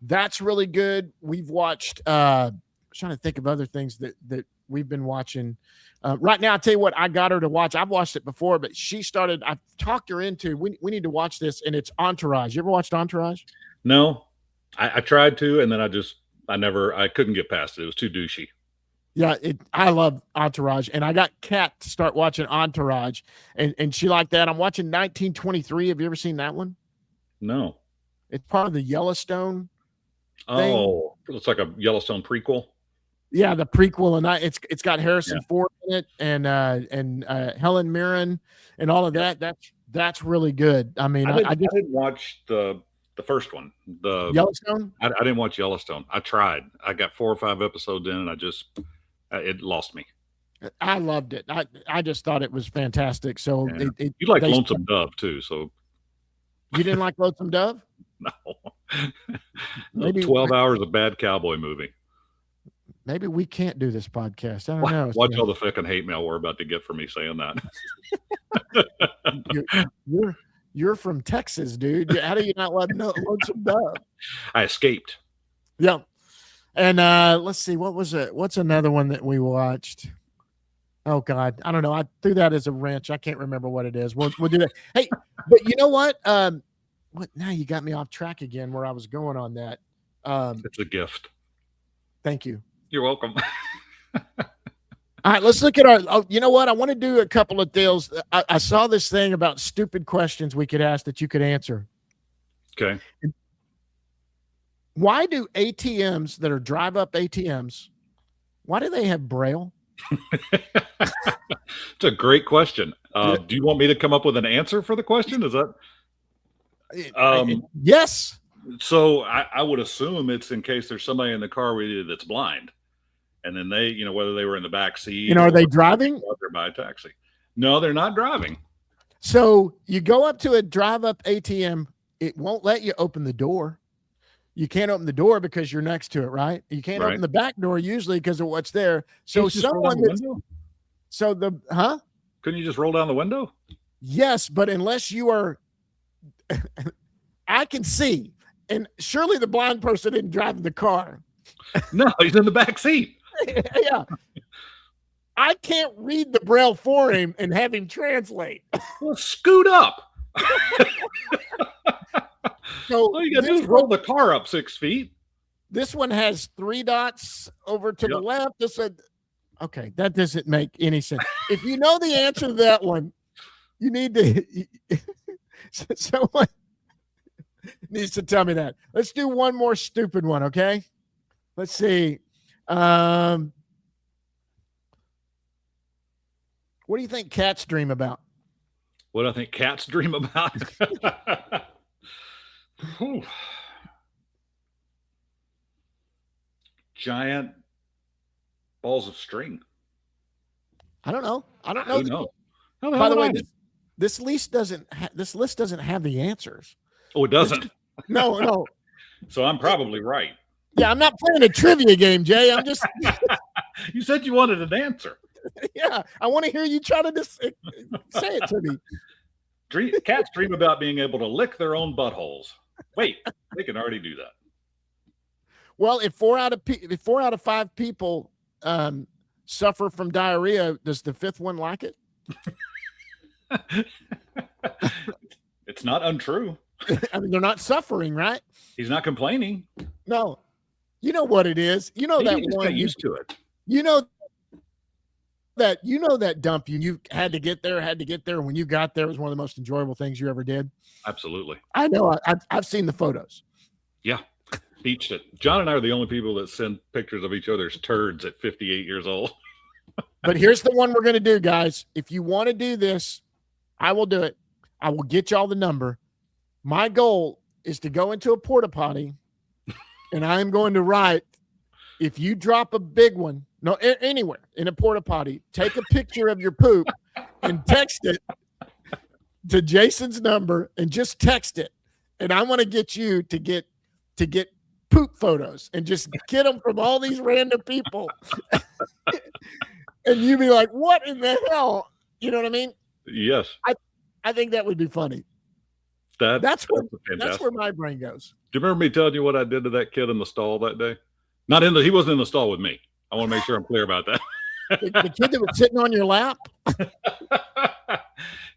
That's really good. We've watched, I'm trying to think of other things that we've been watching. Right now, I'll tell you what I got her to watch. I've watched it before, but I talked her into, we need to watch this, and it's Entourage. You ever watched Entourage? No. I tried to, and then I couldn't get past it. It was too douchey. Yeah, I love Entourage, and I got Kat to start watching Entourage, and she liked that. I'm watching 1923. Have you ever seen that one? No. It's part of the Yellowstone thing. Oh, it's like a Yellowstone prequel. Yeah, the prequel, and it's got Harrison Ford in it, and Helen Mirren, and all of that. That's really good. I mean, I didn't watch the first one, the Yellowstone. I didn't watch Yellowstone. I tried. I got 4 or 5 episodes in, and it lost me. I loved it. I just thought it was fantastic. So you like Lonesome Dove too, so you didn't like Lonesome Dove? No. Maybe 12 hours of bad cowboy movie. Maybe we can't do this podcast. I don't know. Watch all the fucking hate mail we're about to get from me saying that. You're from Texas, dude. How do you not love Lonesome Dove? I escaped. Yeah. And let's see, what was it? What's another one that we watched? Oh God, I don't know. I threw that as a wrench. I can't remember what it is. We'll do that. Hey, but you know what? What now? You got me off track again where I was going on that. It's a gift. Thank you. You're welcome. All right, let's look at our. You know what? I want to do a couple of deals. I saw this thing about stupid questions we could ask that you could answer. Okay. Why do ATMs that are drive-up ATMs? Why do they have Braille? It's a great question. Do you want me to come up with an answer for the question? Is that? Yes. So I would assume it's in case there's somebody in the car with you that's blind. And then they, whether they were in the back seat. Are they driving? They're by a taxi. No, they're not driving. So you go up to a drive-up ATM. It won't let you open the door. You can't open the door because you're next to it, right? You can't open the back door usually because of what's there. So someone that's, couldn't you just roll down the window? Yes, but unless you are, I can see, and surely the blind person didn't drive the car. No, he's in the back seat. Yeah. I can't read the Braille for him and have him translate. Well, scoot up. So all you got to do is roll the car up 6 feet. This one has 3 dots over to the left. Okay, that doesn't make any sense. If you know the answer to that one, you need to. Someone needs to tell me that. Let's do one more stupid one, okay? Let's see. What do you think cats dream about? What do I think cats dream about? Giant balls of string. I don't know. Who knows? By the way, this list doesn't have the answers. Oh, it doesn't. No. So I'm probably right. Yeah, I'm not playing a trivia game, Jay. I'm just. You said you wanted an answer. Yeah, I want to hear you try to say it to me. Cats dream about being able to lick their own buttholes. Wait, they can already do that. Well, if 4 out of 5 people suffer from diarrhea, does the 5th one like it? It's not untrue. I mean, they're not suffering, right? He's not complaining. No. You know what it is. You know that one. Got used to it. You know that dump you had to get there. When you got there, it was one of the most enjoyable things you ever did. Absolutely. I know. I've seen the photos. Yeah. Beached it. John and I are the only people that send pictures of each other's turds at 58 years old. But here's the one we're going to do, guys. If you want to do this, I will do it. I will get y'all the number. My goal is to go into a porta potty, and I am going to write, if you drop a big one, anywhere in a porta potty, take a picture of your poop and text it to Jason's number and just text it. And I want to get you to get poop photos and just get them from all these random people. And you be like, what in the hell? You know what I mean? Yes. I think that would be funny. That's where my brain goes. Do you remember me telling you what I did to that kid in the stall that day? He wasn't in the stall with me. I want to make sure I'm clear about that. The kid that was sitting on your lap?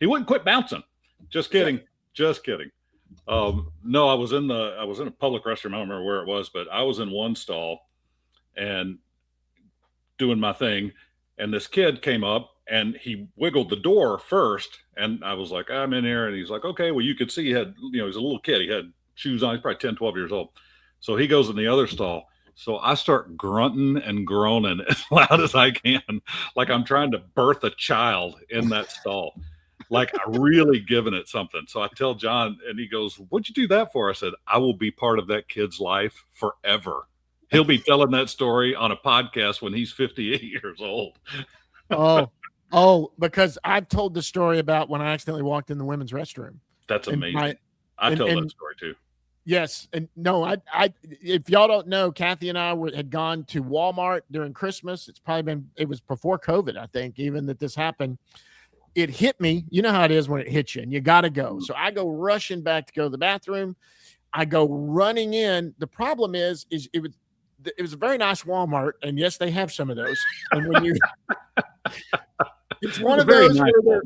He wouldn't quit bouncing. Just kidding. Just kidding. No, I was in a public restroom. I don't remember where it was, but I was in one stall and doing my thing. And this kid came up and he wiggled the door first. And I was like, I'm in here. And he's like, okay, well, you could see he had, he's a little kid. He had shoes on. He's probably 10, 12 years old. So he goes in the other stall. So I start grunting and groaning as loud as I can, like I'm trying to birth a child in that stall. Like I'm really giving it something. So I tell John and he goes, what'd you do that for? I said, I will be part of that kid's life forever. He'll be telling that story on a podcast when he's 58 years old. Because I've told the story about when I accidentally walked in the women's restroom. That's amazing. I tell that story too. Yes. And no, I if y'all don't know, Kathy and I had gone to Walmart during Christmas. It was before COVID, I think, even that this happened. It hit me. You know how it is when it hits you and you got to go. So I go rushing back to go to the bathroom. I go running in. The problem is it was a very nice Walmart. And yes, they have some of those. And when you, it's one of those where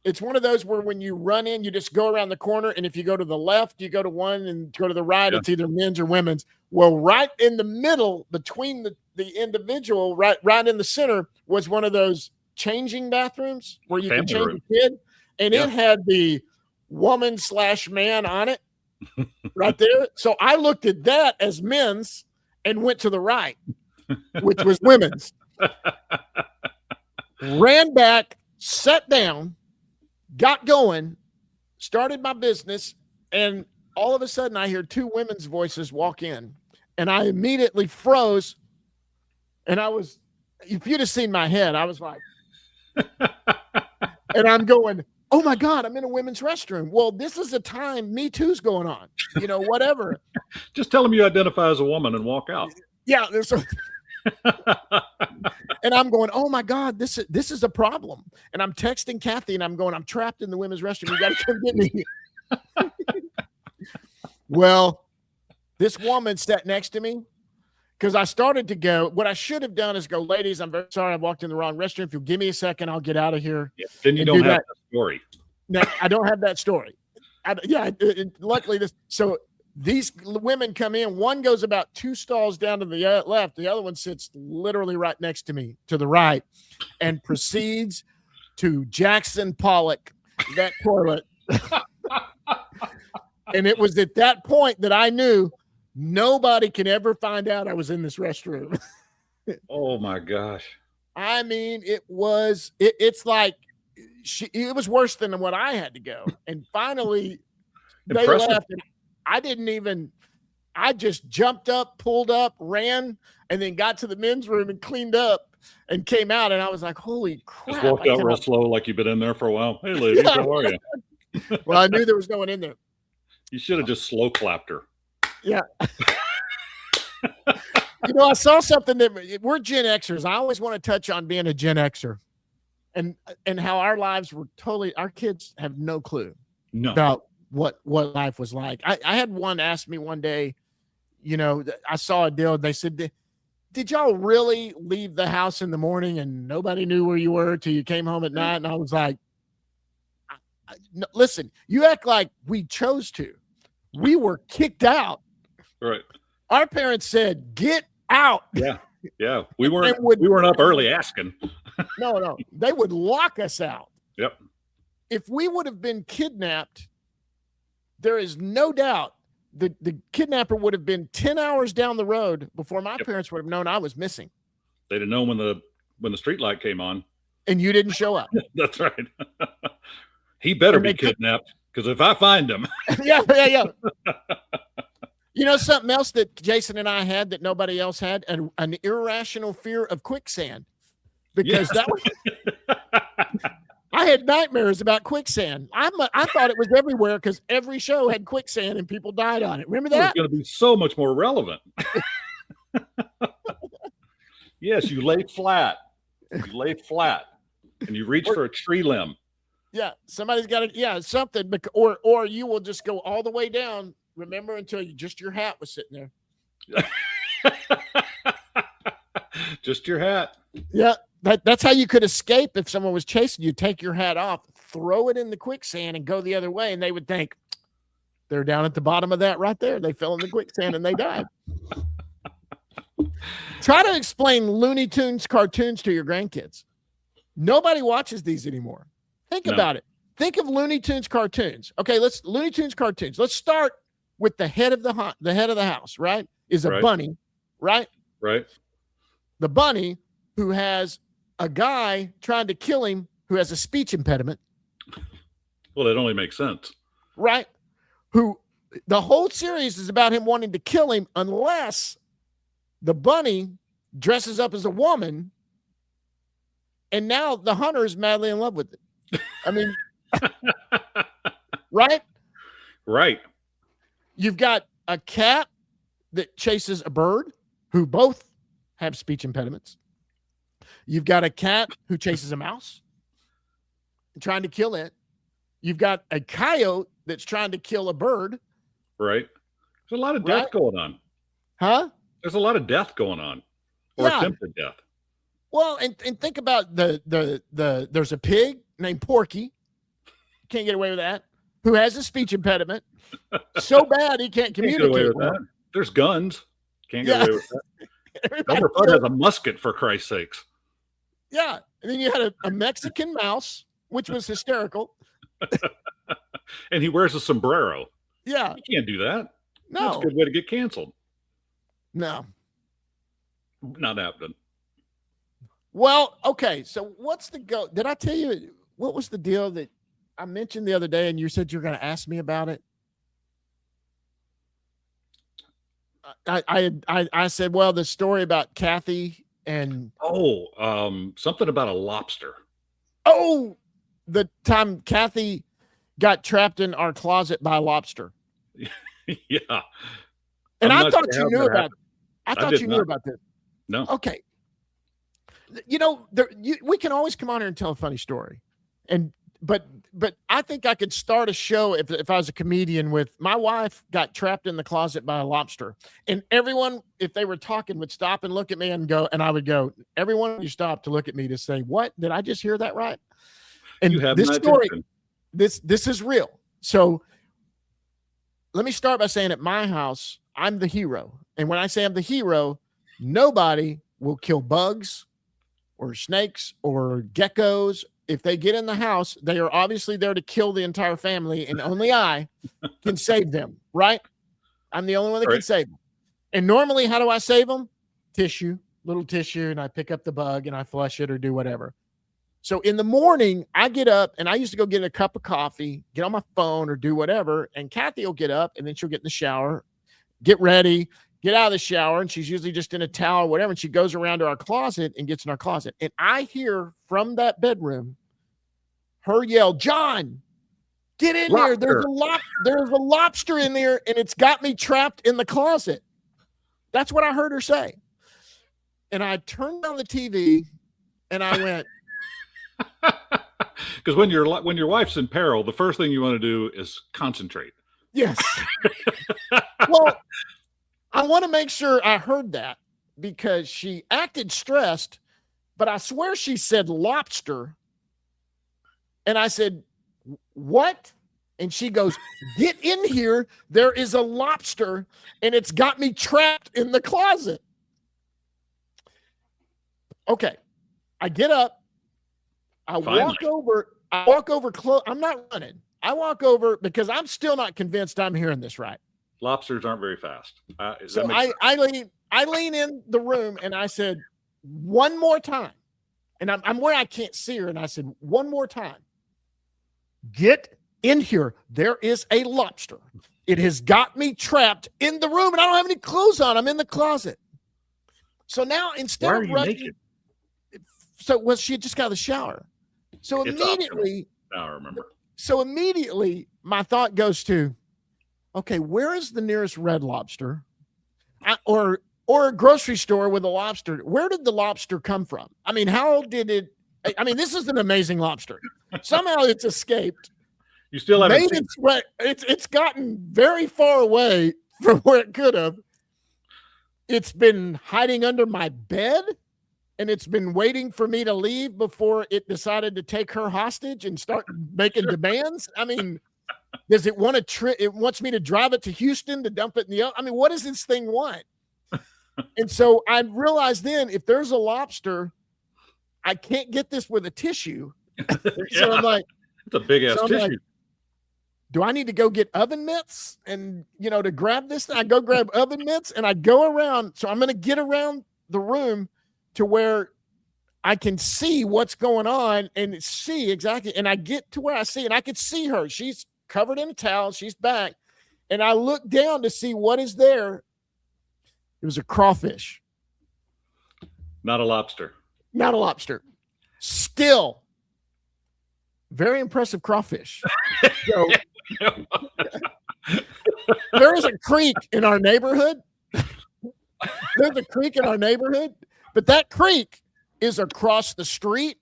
it's one of those where when you run in, you just go around the corner. And if you go to the left, you go to one, and go to the right, It's either men's or women's. Well, right in the middle between the individual, right in the center, was one of those changing bathrooms where you can change a kid. And it had the woman/man on it right there. So I looked at that as men's and went to the right, which was women's. Ran back, sat down, got going, started my business, and all of a sudden I hear 2 women's voices walk in, and I immediately froze. And if you'd have seen my head, I was like, and I'm going, oh my God, I'm in a women's restroom. Well, this is a time Me Too's going on, whatever. Just tell them you identify as a woman and walk out. Yeah. And I'm going, oh my God, this is a problem. And I'm texting Kathy and I'm going, I'm trapped in the women's restroom. You got to come get me. Well, this woman sat next to me because I started to go. What I should have done is go, ladies, I'm very sorry I walked in the wrong restroom. If you'll give me a second, I'll get out of here. Yeah, then you don't have that story. No, I don't have that story. Luckily so these women come in. One goes about 2 stalls down to the left. The other one sits literally right next to me to the right and proceeds to Jackson Pollock that toilet. And it was at that point that I knew nobody can ever find out I was in this restroom. Oh my gosh. I mean, it's like it was worse than what I had to go. And finally they left. And I just jumped up, pulled up, ran, and then got to the men's room and cleaned up and came out. And I was like, holy crap. Just walked out real slow like you've been in there for a while. Hey, ladies, how are you? Well, I knew there was no one in there. You should have just slow clapped her. Yeah. I saw something that we're Gen Xers. I always want to touch on being a Gen Xer and how our lives were our kids have no clue about what life was like. I had one ask me one day, I saw a deal. They said, did y'all really leave the house in the morning and nobody knew where you were till you came home at night? And I was like, no, listen, you act like we chose to. We were kicked out. Right. Our parents said, get out. Yeah. Yeah. We weren't up early asking. No. They would lock us out. Yep. If we would have been kidnapped, there is no doubt the kidnapper would have been 10 hours down the road before my parents would have known I was missing. They'd have known when the street light came on. And you didn't show up. That's right. He better be kidnapped, because if I find him. Yeah. Something else that Jayson and I had that nobody else had? An irrational fear of quicksand. Because that was... I had nightmares about quicksand. I thought it was everywhere because every show had quicksand and people died on it. Remember that? It's going to be so much more relevant. Yes, you lay flat. You lay flat, and you reach for a tree limb. Yeah, somebody's got to, something. Or you will just go all the way down. Remember, until just your hat was sitting there. Just your hat. Yeah. That's how you could escape if someone was chasing you. Take your hat off, throw it in the quicksand, and go the other way. And they would think they're down at the bottom of that right there. They fell in the quicksand and they died. Try to explain Looney Tunes cartoons to your grandkids. Nobody watches these anymore. Think about it. Think of Looney Tunes cartoons. Okay, Looney Tunes cartoons. Let's start with the head of the house. Right, is a bunny. Right. The bunny who has a guy trying to kill him who has a speech impediment. Well, it only makes sense. Right? Who the whole series is about him wanting to kill him unless the bunny dresses up as a woman, and now the hunter is madly in love with it. I mean, right? Right. You've got a cat that chases a bird who both have speech impediments. You've got a cat who chases a mouse, trying to kill it. You've got a coyote that's trying to kill a bird. Right. There's a lot of death going on. Huh? There's a lot of death going on, or attempted death. Well, and think about there's a pig named Porky. Can't get away with that. Who has a speech impediment so bad he can't communicate. Get away with that. There's guns. Can't get away with that. Elmer Fudd has a musket, for Christ's sakes. Yeah. And then you had a Mexican mouse, which was hysterical. And he wears a sombrero. Yeah. You can't do that. No. That's a good way to get canceled. No. Not happening. Well, okay. So what's the go? Did I tell you what was the deal that I mentioned the other day and you said you were going to ask me about it? I said, well, the story about Kathy and something about a lobster. Oh, the time Kathy got trapped in our closet by a lobster. Yeah. And I thought you knew about it. I thought you knew about this. No. Okay. We can always come on here and tell a funny story. But I think I could start a show if I was a comedian with my wife got trapped in the closet by a lobster, and everyone, if they were talking, would stop and look at me and go, and I would go, everyone, you stop to look at me to say, what? Did I just hear that right? And this story, this is real. So let me start by saying at my house, I'm the hero. And when I say I'm the hero, nobody will kill bugs or snakes or geckos. If they get in the house, they are obviously there to kill the entire family, and only I can save them, right? I'm the only one that can save them. And normally, how do I save them? Little tissue, and I pick up the bug and I flush it or do whatever. So in the morning, I get up and I used to go get a cup of coffee, get on my phone or do whatever, and Kathy will get up and then she'll get in the shower, get ready, get out of the shower, and she's usually just in a towel or whatever, and she goes around to our closet and gets in our closet. And I hear from that bedroom her yell, John, get in there. There's a lobster in there, and it's got me trapped in the closet. That's what I heard her say. and I turned on the TV and I went, because when your wife's in peril, the first thing you want to do is concentrate. yes. Well, I want to make sure I heard that because she acted stressed, but I swear she said lobster. And I said, what? And she goes, get in here. There is a lobster and it's got me trapped in the closet. Okay. I get up. I walk over. I'm not running. I walk over because I'm still not convinced I'm hearing this right. Lobsters aren't very fast. So I lean in the room and I said, one more time. And I'm where I can't see her. And I said, one more time. Get in here. There is a lobster. It has got me trapped in the room and I don't have any clothes on. I'm in the closet. So now instead of rushing, she had just got out of the shower. So immediately, I remember. So immediately my thought goes to, okay, where is the nearest Red Lobster? Or a grocery store with a lobster? Where did the lobster come from? I mean, how did it? I mean, this is an amazing lobster. Somehow it's escaped. You still haven't seen it's gotten very far away from where it could have. It's been hiding under my bed, and it's been waiting for me to leave before it decided to take her hostage and start making demands. I mean, does it want to it wants me to drive it to Houston to dump it in the I mean, what does this thing want? And so I realized then if there's a lobster, I can't get this with a tissue. So I'm like, it's a big ass tissue. Like, do I need to go get oven mitts and, to grab this thing? I go grab oven mitts and I go around. So I'm going to get around the room to where I can see what's going on and see exactly. And I get to where I see, and I could see her. She's covered in a towel. She's back. And I look down to see what is there. It was a crawfish. Not a lobster. Not a lobster. Still very impressive crawfish. So, there is a creek in our neighborhood. There's a creek in our neighborhood, but that creek is across the street.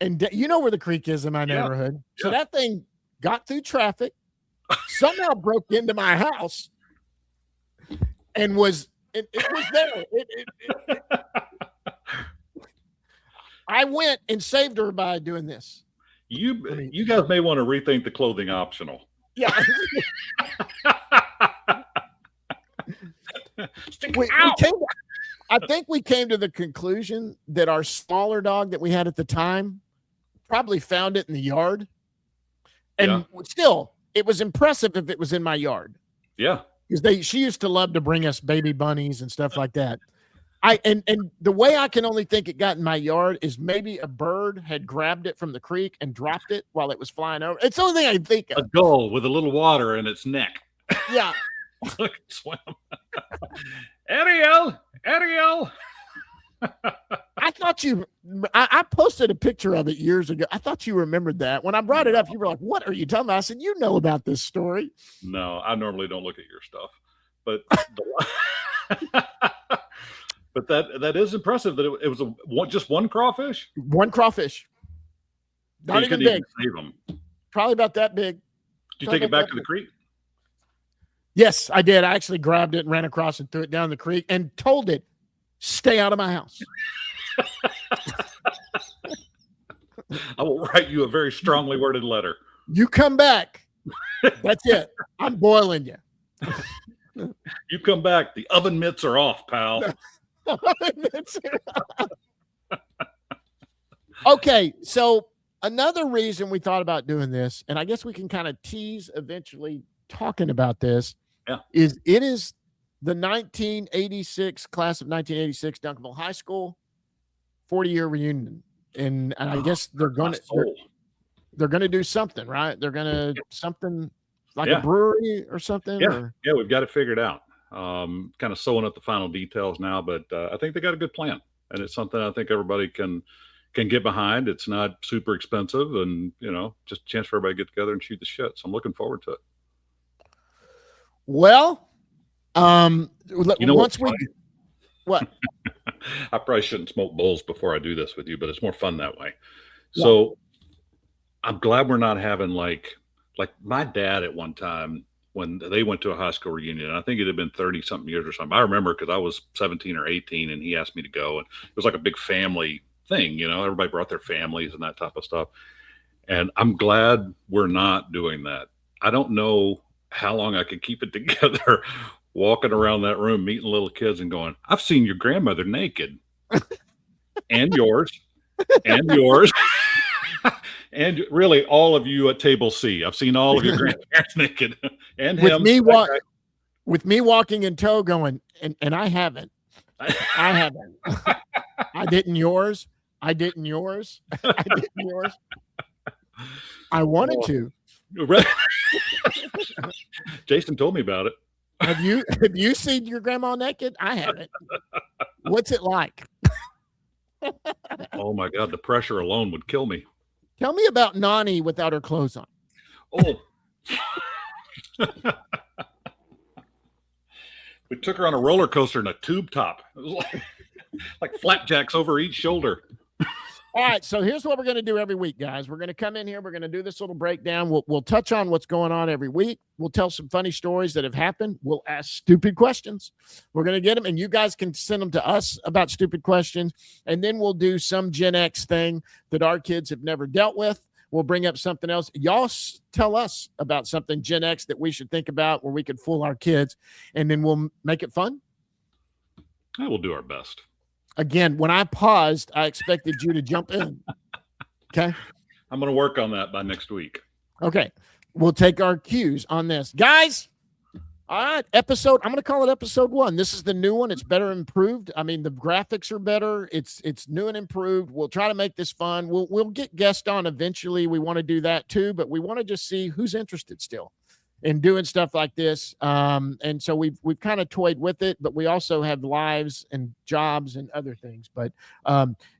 And you know where the creek is in my neighborhood. So that thing got through traffic, somehow broke into my house, and was there. I went and saved her by doing this. You guys may want to rethink the clothing optional. Yeah. I think we came to the conclusion that our smaller dog that we had at the time probably found it in the yard. And still, it was impressive if it was in my yard. Yeah. Because she used to love to bring us baby bunnies and stuff like that. And the way I can only think it got in my yard is maybe a bird had grabbed it from the creek and dropped it while it was flying over. It's the only thing I think of. A gull with a little water in its neck. Yeah. Look, swim. Ariel. I thought I posted a picture of it years ago. I thought you remembered that. When I brought it up, you were like, what are you talking about? I said, you know about this story. No, I normally don't look at your stuff. But but that is impressive that it was just one crawfish? One crawfish. Not even big. Even save them. Probably about that big. Did you take it back to the creek? Yes, I did. I actually grabbed it and ran across and threw it down the creek and told it, stay out of my house. I will write you a very strongly worded letter. You come back. That's it. I'm boiling you. You come back. The oven mitts are off, pal. Okay, so another reason we thought about doing this, and I guess we can kind of tease eventually talking about this, is it is the 1986 class of 1986 Duncanville High School 40-year reunion, and I guess they're going to do something, right? They're going to something like a brewery or something. Yeah, we've got it figured out. Kind of sewing up the final details now, but I think they got a good plan, and it's something I think everybody can get behind. It's not super expensive, and just a chance for everybody to get together and shoot the shit. So I'm looking forward to it. Well, once we what I probably shouldn't smoke bowls before I do this with you, but it's more fun that way. Yeah. So I'm glad we're not having like my dad at one time when they went to a high school reunion. I think it had been 30 something years or something. I remember because I was 17 or 18 and he asked me to go, and it was like a big family thing, you know, everybody brought their families and that type of stuff. And I'm glad we're not doing that. I don't know how long I could keep it together walking around that room, meeting little kids and going, I've seen your grandmother naked and yours and yours. And really all of you at table C. I've seen all of your grandparents naked and with him. With me walking in tow going, and I haven't. I haven't. I didn't yours. I didn't yours. I didn't yours. I wanted to. Jason told me about it. Have you seen your grandma naked? I haven't. What's it like? Oh my God, the pressure alone would kill me. Tell me about Nani without her clothes on. Oh. We took her on a roller coaster in a tube top. It was like flapjacks over each shoulder. All right, so here's what we're going to do every week, guys. We're going to come in here. We're going to do this little breakdown. We'll touch on what's going on every week. We'll tell some funny stories that have happened. We'll ask stupid questions. We're going to get them, and you guys can send them to us about stupid questions, and then we'll do some Gen X thing that our kids have never dealt with. We'll bring up something else. Y'all tell us about something Gen X that we should think about where we could fool our kids, and then we'll make it fun. I will do our best. Again, when I paused, I expected you to jump in. Okay. I'm going to work on that by next week. Okay. We'll take our cues on this. Guys, all right, I'm going to call it episode 1. This is the new one. It's better improved. I mean, the graphics are better. It's new and improved. We'll try to make this fun. We'll get guests on eventually. We want to do that too, but we want to just see who's interested still in doing stuff like this. And so we've kind of toyed with it, but we also have lives and jobs and other things. But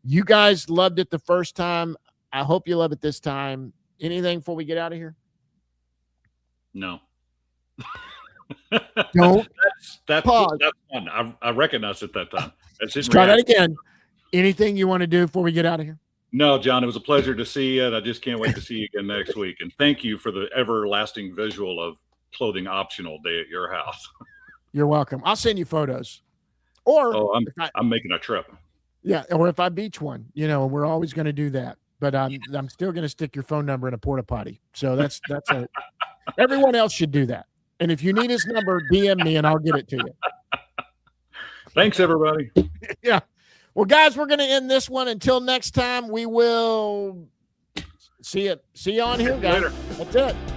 you guys loved it the first time. I hope you love it this time. Anything before we get out of here? No. Don't. That's fun. I recognized it that time. Let's try that again. Anything you want to do before we get out of here? No, John, it was a pleasure to see you, and I just can't wait to see you again next week. And thank you for the everlasting visual of clothing optional day at your house. You're welcome. I'll send you photos. Or I'm making a trip. Yeah, or if I beach one, you know, we're always going to do that. But I'm still going to stick your phone number in a porta potty. So that's everyone else should do that. And if you need his number, DM me and I'll get it to you. Thanks, everybody. Yeah. Well, guys, we're going to end this one. Until next time, we will see you on here, guys. Later. That's it.